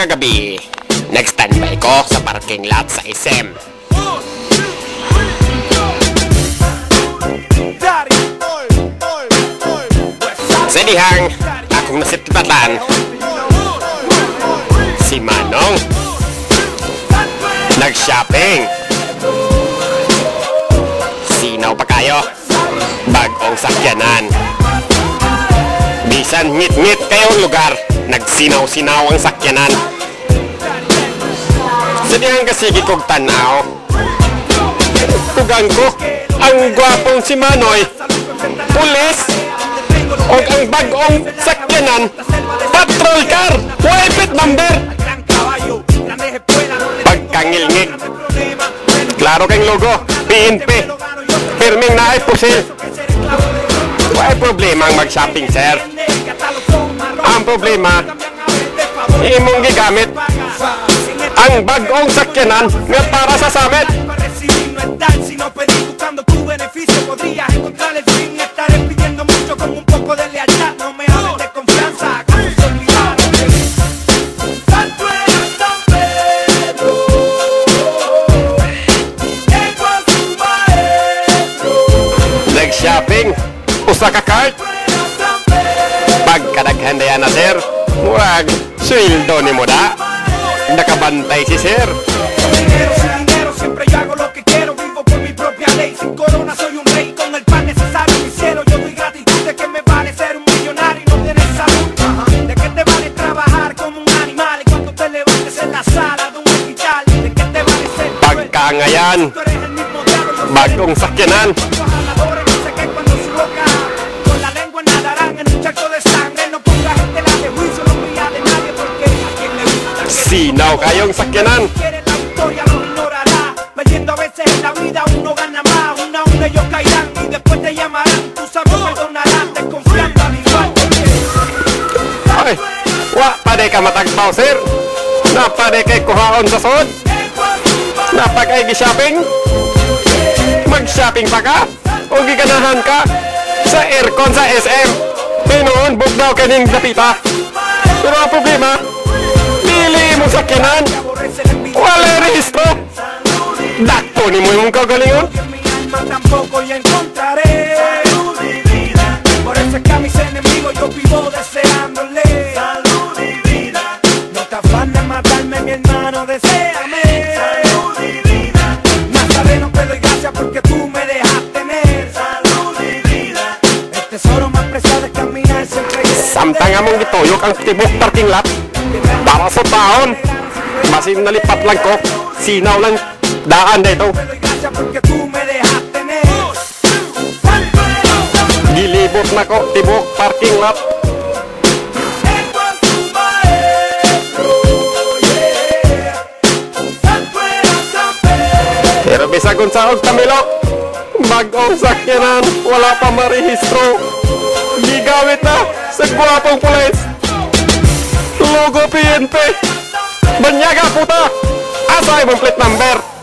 kagabi, nag-standby ko sa parking lot sa SM. Sa dihang, akong nasitipatan si Manong nag-shopping. Sinaw pa kayo, bagong sakyanan. Bisan ngit-ngit kayong lugar, nagsinaw-sinaw ang sakyanan. Sa dihang kasigi kong tanaw, tugang ko, ang gwapong si Manoy, pulis, o ang bagong sakyanan, patrol car, wipit number. Pagkangilngig, klaro kang logo, PNP, firming na ay pusil. Why problema ang mag-shopping, sir? Ang problema, imong gigamit ang bagong sakyanan nga para sa summit. Nag-shopping, usa ka cart. Pagkadaghandayan na, sir, huwag sweldo ni mo da. Nakabantay si sir. Pagkangayan, bagong sakyanan. Sinaw kayong sakyanan. Ay, wa paday ka matagpaw, sir. Napaday kay kuhaon sa sod. Napakay gi-shopping. Mag-shopping pa ka o giganahan ka sa aircon sa SM. Pinoon, bugnaw kaning dapita. Pero ang problema, pili mo sakyanan, wala rehistro. Dakto ni mo yung kagalingon. Tampoco ya encontraré salud y vida. Por eso es que a mis enemigos yo vivo deseándole salud y vida. No te afanes matarme, mi hermano, deséame salud y vida. Nazareno, te doy gracias porque tú me dejas tener salud y vida. El tesoro más preciado es caminar siempre. Samtang among gitoyok ang tibok parking lot para sa taon. Masin nalipat lang ko, sinaw lang daan dito. Gilibot na ko, tibok parking lot. Pero bisagon sa og tamilok, bagong sakyanan, wala pa marehistro. Gigawit na sa gwapong pulis. Logo PNP. Banyaga puta. Asa imong plate number?